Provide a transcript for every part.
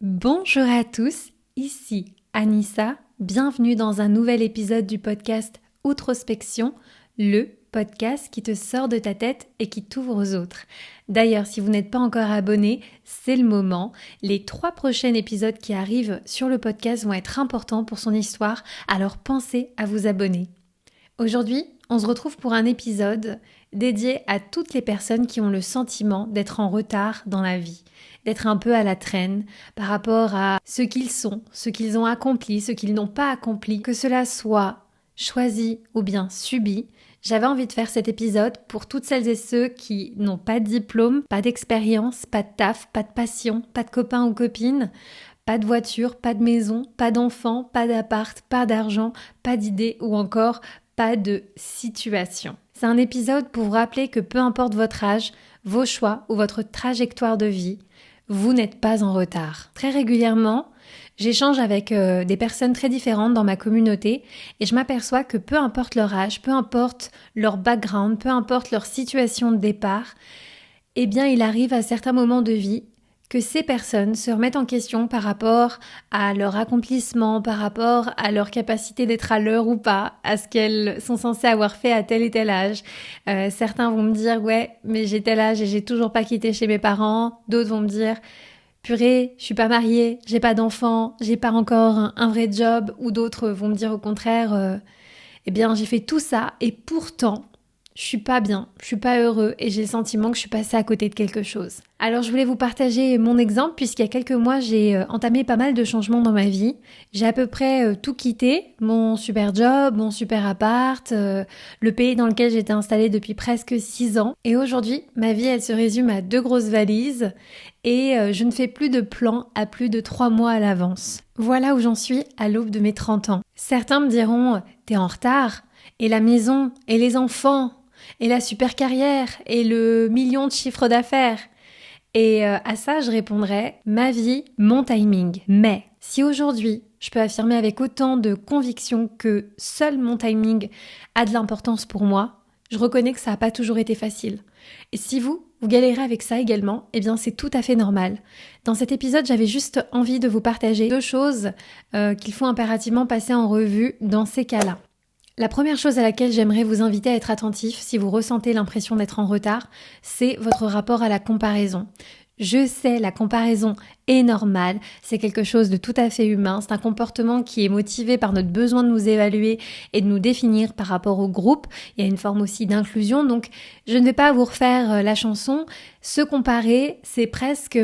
Bonjour à tous, ici Anissa, bienvenue dans un nouvel épisode du podcast Outrospection, le podcast qui te sort de ta tête et qui t'ouvre aux autres. D'ailleurs, si vous n'êtes pas encore abonné, c'est le moment. Les 3 prochains épisodes qui arrivent sur le podcast vont être importants pour son histoire, alors pensez à vous abonner. Aujourd'hui, on se retrouve pour un épisode dédié à toutes les personnes qui ont le sentiment d'être en retard dans la vie, d'être un peu à la traîne par rapport à ce qu'ils sont, ce qu'ils ont accompli, ce qu'ils n'ont pas accompli, que cela soit choisi ou bien subi. J'avais envie de faire cet épisode pour toutes celles et ceux qui n'ont pas de diplôme, pas d'expérience, pas de taf, pas de passion, pas de copains ou copines, pas de voiture, pas de maison, pas d'enfants, pas d'appart, pas d'argent, pas d'idées ou encore pas de situation. C'est un épisode pour vous rappeler que peu importe votre âge, vos choix ou votre trajectoire de vie, vous n'êtes pas en retard. Très régulièrement, j'échange avec des personnes très différentes dans ma communauté et je m'aperçois que peu importe leur âge, peu importe leur background, peu importe leur situation de départ, eh bien il arrive à certains moments de vie que ces personnes se remettent en question par rapport à leur accomplissement, par rapport à leur capacité d'être à l'heure ou pas, à ce qu'elles sont censées avoir fait à tel et tel âge. Certains vont me dire « Ouais, mais j'ai tel âge et j'ai toujours pas quitté chez mes parents ». D'autres vont me dire « Purée, je suis pas mariée, j'ai pas d'enfant, j'ai pas encore un vrai job ». Ou d'autres vont me dire au contraire « Eh bien, j'ai fait tout ça et pourtant… » je suis pas bien, je suis pas heureux et j'ai le sentiment que je suis passée à côté de quelque chose. Alors je voulais vous partager mon exemple puisqu'il y a quelques mois j'ai entamé pas mal de changements dans ma vie. J'ai à peu près tout quitté, mon super job, mon super appart, le pays dans lequel j'étais installée depuis presque 6 ans. Et aujourd'hui, ma vie elle se résume à 2 grosses valises et je ne fais plus de plans à plus de 3 mois à l'avance. Voilà où j'en suis à l'aube de mes 30 ans. Certains me diront « T'es en retard ?» Et la maison, et les enfants, et la super carrière, et le million de chiffre d'affaires. Et à ça, je répondrais, ma vie, mon timing. Mais si aujourd'hui, je peux affirmer avec autant de conviction que seul mon timing a de l'importance pour moi, je reconnais que ça n'a pas toujours été facile. Et si vous galérez avec ça également, eh bien c'est tout à fait normal. Dans cet épisode, j'avais juste envie de vous partager 2 choses qu'il faut impérativement passer en revue dans ces cas-là. La première chose à laquelle j'aimerais vous inviter à être attentif si vous ressentez l'impression d'être en retard, c'est votre rapport à la comparaison. Je sais, la comparaison est normale, c'est quelque chose de tout à fait humain, c'est un comportement qui est motivé par notre besoin de nous évaluer et de nous définir par rapport au groupe. Il y a une forme aussi d'inclusion, donc je ne vais pas vous refaire la chanson. Se comparer, c'est presque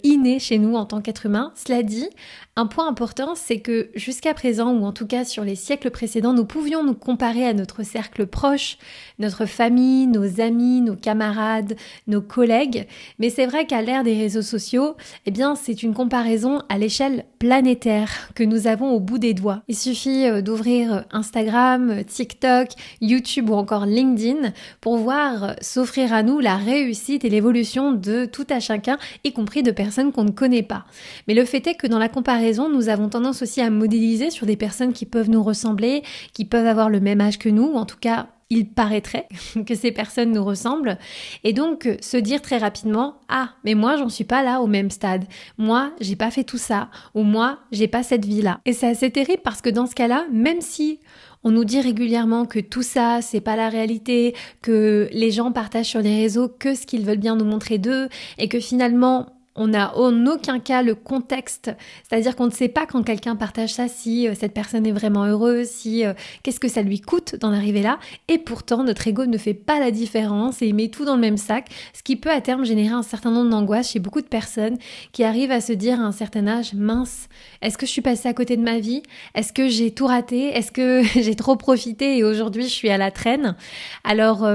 inné chez nous en tant qu'être humain. Cela dit, un point important, c'est que jusqu'à présent, ou en tout cas sur les siècles précédents, nous pouvions nous comparer à notre cercle proche, notre famille, nos amis, nos camarades, nos collègues. Mais c'est vrai qu'à l'ère des réseaux sociaux, eh bien, c'est une comparaison à l'échelle planétaire que nous avons au bout des doigts. Il suffit d'ouvrir Instagram, TikTok, YouTube ou encore LinkedIn pour voir s'offrir à nous la réussite et l'évolution de tout à chacun, y compris de personnes qu'on ne connaît pas. Mais le fait est que dans la comparaison, nous avons tendance aussi à modéliser sur des personnes qui peuvent nous ressembler, qui peuvent avoir le même âge que nous, ou en tout cas, il paraîtrait que ces personnes nous ressemblent. Et donc, se dire très rapidement, ah, mais moi, j'en suis pas là au même stade. Moi, j'ai pas fait tout ça. Ou moi, j'ai pas cette vie-là. Et c'est assez terrible parce que dans ce cas-là, même si on nous dit régulièrement que tout ça, c'est pas la réalité, que les gens partagent sur les réseaux que ce qu'ils veulent bien nous montrer d'eux, et que finalement, on n'a en aucun cas le contexte, c'est-à-dire qu'on ne sait pas quand quelqu'un partage ça, si cette personne est vraiment heureuse, si qu'est-ce que ça lui coûte d'en arriver là, et pourtant notre ego ne fait pas la différence et il met tout dans le même sac, ce qui peut à terme générer un certain nombre d'angoisses chez beaucoup de personnes qui arrivent à se dire à un certain âge, mince, est-ce que je suis passée à côté de ma vie? Est-ce que j'ai tout raté? Est-ce que j'ai trop profité et aujourd'hui je suis à la traîne? Alors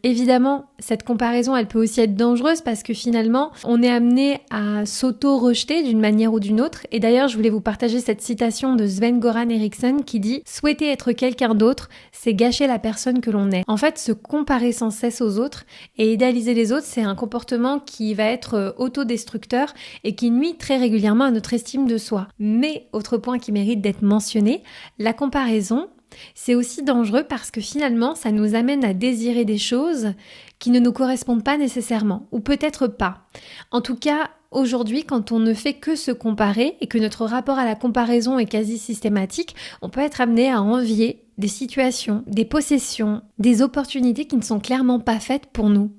évidemment, cette comparaison elle peut aussi être dangereuse parce que finalement on est amené à s'auto-rejeter d'une manière ou d'une autre. Et d'ailleurs, je voulais vous partager cette citation de Sven-Goran Eriksson qui dit « Souhaiter être quelqu'un d'autre, c'est gâcher la personne que l'on est ». En fait, se comparer sans cesse aux autres et idéaliser les autres, c'est un comportement qui va être autodestructeur et qui nuit très régulièrement à notre estime de soi. Mais, autre point qui mérite d'être mentionné, la comparaison, c'est aussi dangereux parce que finalement, ça nous amène à désirer des choses qui ne nous correspondent pas nécessairement, ou peut-être pas. En tout cas, aujourd'hui, quand on ne fait que se comparer et que notre rapport à la comparaison est quasi systématique, on peut être amené à envier des situations, des possessions, des opportunités qui ne sont clairement pas faites pour nous.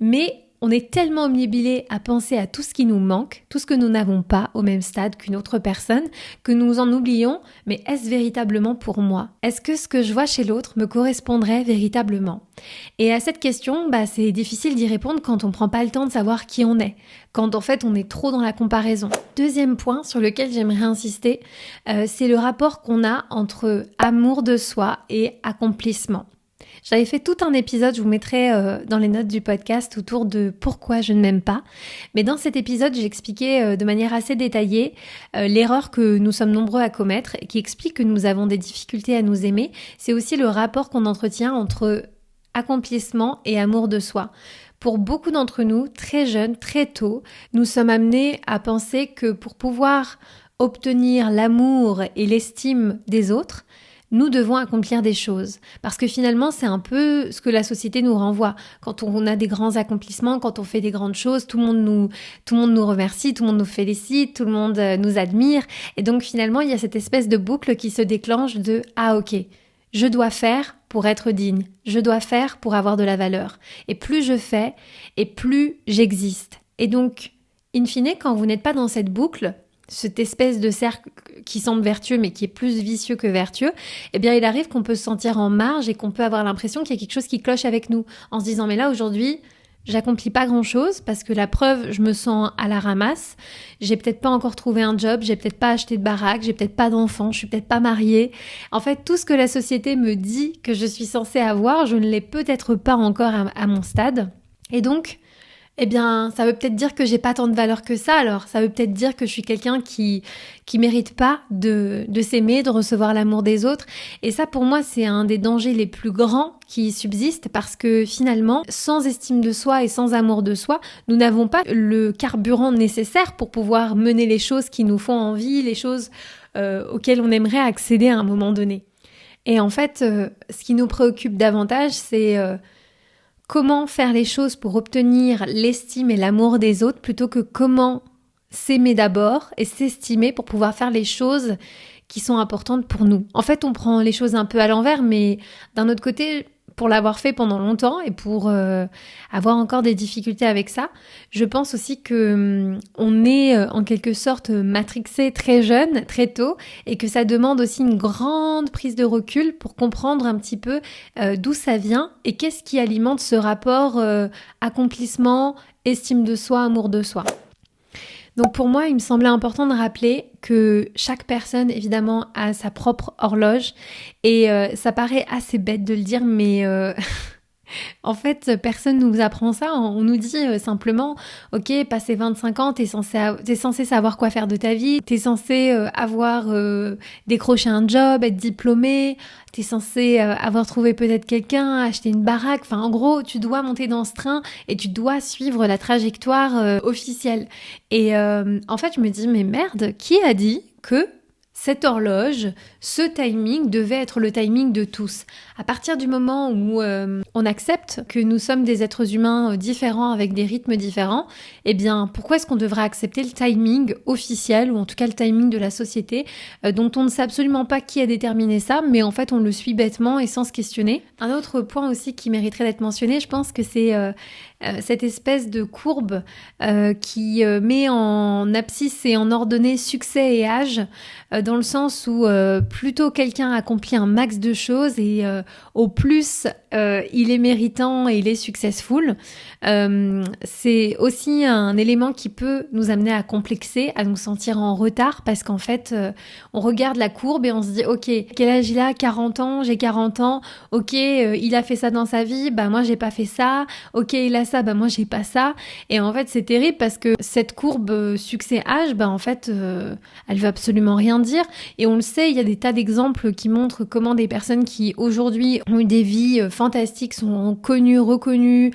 Mais on est tellement omnibilé à penser à tout ce qui nous manque, tout ce que nous n'avons pas au même stade qu'une autre personne, que nous en oublions, mais est-ce véritablement pour moi? Est-ce que ce que je vois chez l'autre me correspondrait véritablement? Et à cette question, c'est difficile d'y répondre quand on prend pas le temps de savoir qui on est, quand en fait on est trop dans la comparaison. Deuxième point sur lequel j'aimerais insister, c'est le rapport qu'on a entre amour de soi et accomplissement. J'avais fait tout un épisode, je vous mettrai dans les notes du podcast autour de pourquoi je ne m'aime pas. Mais dans cet épisode, j'expliquais de manière assez détaillée l'erreur que nous sommes nombreux à commettre et qui explique que nous avons des difficultés à nous aimer. C'est aussi le rapport qu'on entretient entre accomplissement et amour de soi. Pour beaucoup d'entre nous, très jeunes, très tôt, nous sommes amenés à penser que pour pouvoir obtenir l'amour et l'estime des autres, nous devons accomplir des choses. Parce que finalement, c'est un peu ce que la société nous renvoie. Quand on a des grands accomplissements, quand on fait des grandes choses, tout le monde nous remercie, tout le monde nous félicite, tout le monde nous admire. Et donc finalement, il y a cette espèce de boucle qui se déclenche de « Ah ok, je dois faire pour être digne. Je dois faire pour avoir de la valeur. Et plus je fais, et plus j'existe. » Et donc, in fine, quand vous n'êtes pas dans cette boucle, cette espèce de cercle qui semble vertueux mais qui est plus vicieux que vertueux, eh bien il arrive qu'on peut se sentir en marge et qu'on peut avoir l'impression qu'il y a quelque chose qui cloche avec nous en se disant mais là aujourd'hui j'accomplis pas grand chose parce que la preuve je me sens à la ramasse, j'ai peut-être pas encore trouvé un job, j'ai peut-être pas acheté de baraque, j'ai peut-être pas d'enfant, je suis peut-être pas mariée. En fait tout ce que la société me dit que je suis censée avoir, je ne l'ai peut-être pas encore à mon stade et donc eh bien, ça veut peut-être dire que j'ai pas tant de valeur que ça, alors. Ça veut peut-être dire que je suis quelqu'un qui mérite pas de s'aimer, de recevoir l'amour des autres. Et ça, pour moi, c'est un des dangers les plus grands qui subsistent parce que finalement, sans estime de soi et sans amour de soi, nous n'avons pas le carburant nécessaire pour pouvoir mener les choses qui nous font envie, les choses auxquelles on aimerait accéder à un moment donné. Et en fait, ce qui nous préoccupe davantage, c'est comment faire les choses pour obtenir l'estime et l'amour des autres plutôt que comment s'aimer d'abord et s'estimer pour pouvoir faire les choses qui sont importantes pour nous. En fait, on prend les choses un peu à l'envers, mais d'un autre côté, pour l'avoir fait pendant longtemps et pour avoir encore des difficultés avec ça, je pense aussi que on est en quelque sorte matrixé très jeune, très tôt, et que ça demande aussi une grande prise de recul pour comprendre un petit peu d'où ça vient et qu'est-ce qui alimente ce rapport accomplissement, estime de soi, amour de soi. Donc pour moi, il me semblait important de rappeler que chaque personne, évidemment, a sa propre horloge. Et ça paraît assez bête de le dire, mais en fait, personne nous apprend ça. On nous dit simplement, ok, passé 25 ans, t'es censé savoir quoi faire de ta vie, t'es censé avoir décroché un job, être diplômé, t'es censé avoir trouvé peut-être quelqu'un, acheter une baraque. Enfin, en gros, tu dois monter dans ce train et tu dois suivre la trajectoire officielle. Et en fait, je me dis, mais merde, qui a dit que cette horloge, ce timing devait être le timing de tous. À partir du moment où on accepte que nous sommes des êtres humains différents avec des rythmes différents, eh bien, pourquoi est-ce qu'on devrait accepter le timing officiel ou en tout cas le timing de la société dont on ne sait absolument pas qui a déterminé ça, mais en fait on le suit bêtement et sans se questionner. Un autre point aussi qui mériterait d'être mentionné, je pense que c'est cette espèce de courbe qui met en abscisse et en ordonnée succès et âge, dans le sens où plutôt quelqu'un accomplit un max de choses et au plus il est méritant et il est successful. C'est aussi un élément qui peut nous amener à complexer, à nous sentir en retard parce qu'en fait on regarde la courbe et on se dit ok, quel âge il a? 40 ans, j'ai 40 ans, ok, il a fait ça dans sa vie, bah moi j'ai pas fait ça, ok il a ça, bah moi j'ai pas ça. Et en fait c'est terrible parce que cette courbe succès-âge, bah en fait elle veut absolument rien dire. dire. Et on le sait, il y a des tas d'exemples qui montrent comment des personnes qui aujourd'hui ont eu des vies fantastiques sont connues, reconnues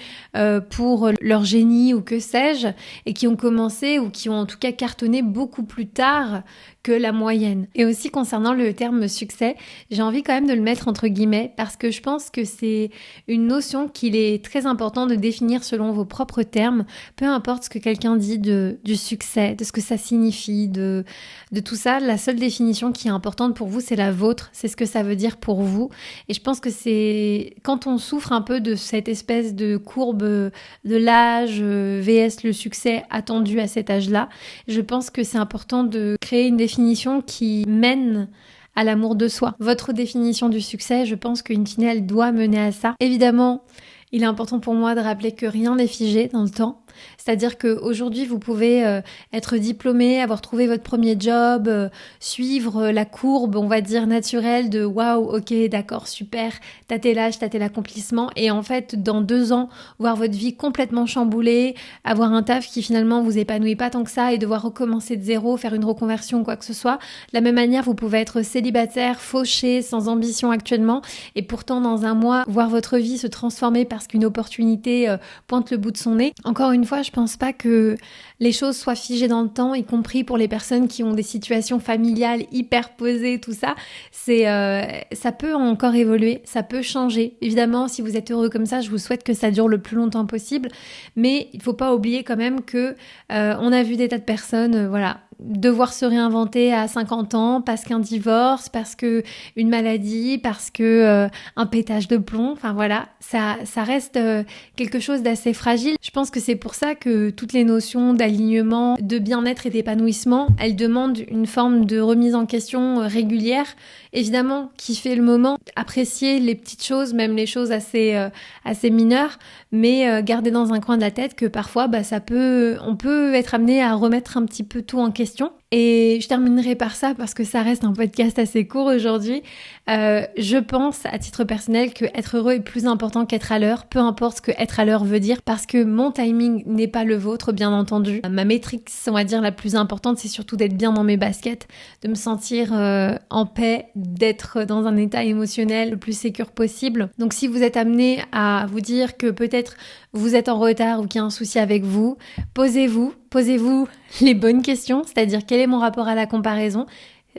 pour leur génie ou que sais-je, et qui ont commencé ou qui ont en tout cas cartonné beaucoup plus tard que la moyenne. Et aussi concernant le terme succès, j'ai envie quand même de le mettre entre guillemets parce que je pense que c'est une notion qu'il est très important de définir selon vos propres termes, peu importe ce que quelqu'un dit du succès, de ce que ça signifie, de tout ça. La seule définition qui est importante pour vous, c'est la vôtre, c'est ce que ça veut dire pour vous. Et je pense que c'est quand on souffre un peu de cette espèce de courbe de l'âge vs le succès attendu à cet âge-là, je pense que c'est important de créer une définition qui mène à l'amour de soi. Votre définition du succès, je pense qu'in fine, elle doit mener à ça. Évidemment, il est important pour moi de rappeler que rien n'est figé dans le temps. C'est-à-dire qu'aujourd'hui, vous pouvez être diplômé, avoir trouvé votre premier job, suivre la courbe, on va dire, naturelle de « waouh, ok, d'accord, super, tâtez l'âge, tâtez l'accomplissement » et en fait, dans 2 ans, voir votre vie complètement chamboulée, avoir un taf qui finalement vous épanouit pas tant que ça et devoir recommencer de zéro, faire une reconversion ou quoi que ce soit. De la même manière, vous pouvez être célibataire, fauché, sans ambition actuellement et pourtant, dans un mois, voir votre vie se transformer parce qu'une opportunité pointe le bout de son nez. Encore une fois, je pense pas que les choses soient figées dans le temps, y compris pour les personnes qui ont des situations familiales hyper posées, tout ça. Ça peut encore évoluer, ça peut changer. Évidemment, si vous êtes heureux comme ça, je vous souhaite que ça dure le plus longtemps possible. Mais il faut pas oublier quand même que on a vu des tas de personnes, devoir se réinventer à 50 ans parce qu'un divorce, parce que une maladie, parce que un pétage de plomb. Enfin voilà, ça reste quelque chose d'assez fragile. Je pense que c'est pour ça que toutes les notions d'alignement, de bien-être et d'épanouissement, elles demandent une forme de remise en question régulière. Évidemment, kiffer le moment, apprécier les petites choses, même les choses assez mineures, mais garder dans un coin de la tête que parfois, on peut être amené à remettre un petit peu tout en question. Et je terminerai par ça parce que ça reste un podcast assez court aujourd'hui. Je pense à titre personnel que être heureux est plus important qu'être à l'heure, peu importe ce que être à l'heure veut dire, parce que mon timing n'est pas le vôtre, bien entendu. Ma métrique, on va dire, la plus importante, c'est surtout d'être bien dans mes baskets, de me sentir en paix, d'être dans un état émotionnel le plus sécure possible. Donc si vous êtes amené à vous dire que peut-être vous êtes en retard ou qu'il y a un souci avec vous, posez-vous les bonnes questions, c'est-à-dire quel est mon rapport à la comparaison,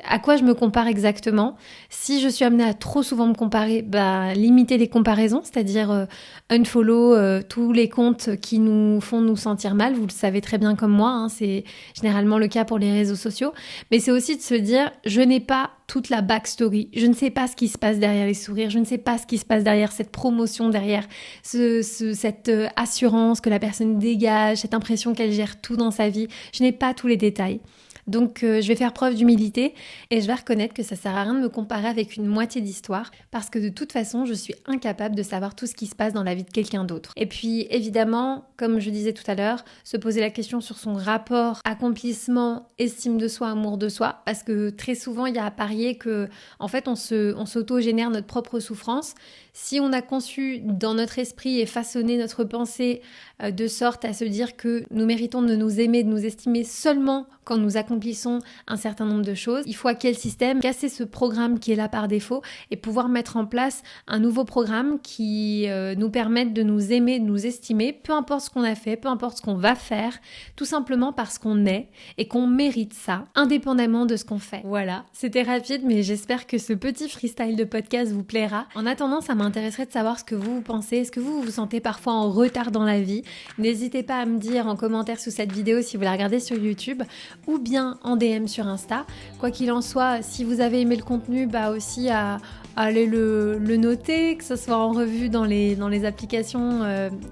à quoi je me compare exactement. Si je suis amenée à trop souvent me comparer, limitez les comparaisons, c'est-à-dire unfollow tous les comptes qui nous font nous sentir mal. Vous le savez très bien comme moi, c'est généralement le cas pour les réseaux sociaux. Mais c'est aussi de se dire, je n'ai pas toute la backstory. Je ne sais pas ce qui se passe derrière les sourires. Je ne sais pas ce qui se passe derrière cette promotion, derrière cette assurance que la personne dégage, cette impression qu'elle gère tout dans sa vie. Je n'ai pas tous les détails. Donc je vais faire preuve d'humilité et je vais reconnaître que ça sert à rien de me comparer avec une moitié d'histoire parce que de toute façon je suis incapable de savoir tout ce qui se passe dans la vie de quelqu'un d'autre. Et puis évidemment, comme je disais tout à l'heure, se poser la question sur son rapport accomplissement, estime de soi, amour de soi, parce que très souvent il y a à parier que en fait on s'auto-génère notre propre souffrance. Si on a conçu dans notre esprit et façonné notre pensée de sorte à se dire que nous méritons de nous aimer, de nous estimer seulement quand nous accomplissons un certain nombre de choses, il faut hacker le système, casser ce programme qui est là par défaut et pouvoir mettre en place un nouveau programme qui nous permette de nous aimer, de nous estimer, peu importe ce qu'on a fait, peu importe ce qu'on va faire, tout simplement parce qu'on est et qu'on mérite ça, indépendamment de ce qu'on fait. Voilà, c'était rapide, mais j'espère que ce petit freestyle de podcast vous plaira. En attendant, ça m'intéresserait de savoir ce que vous pensez. Est-ce que vous vous sentez parfois en retard dans la vie? N'hésitez pas à me dire en commentaire sous cette vidéo si vous la regardez sur YouTube ou bien en DM sur Insta. Quoi qu'il en soit, si vous avez aimé le contenu, aussi à aller le noter, que ce soit en revue dans les applications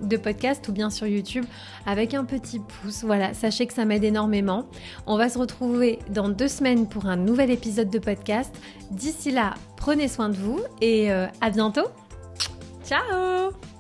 de podcast ou bien sur YouTube avec un petit pouce. Voilà, sachez que ça m'aide énormément. On va se retrouver dans 2 semaines pour un nouvel épisode de podcast. D'ici là, prenez soin de vous et à bientôt. Ciao!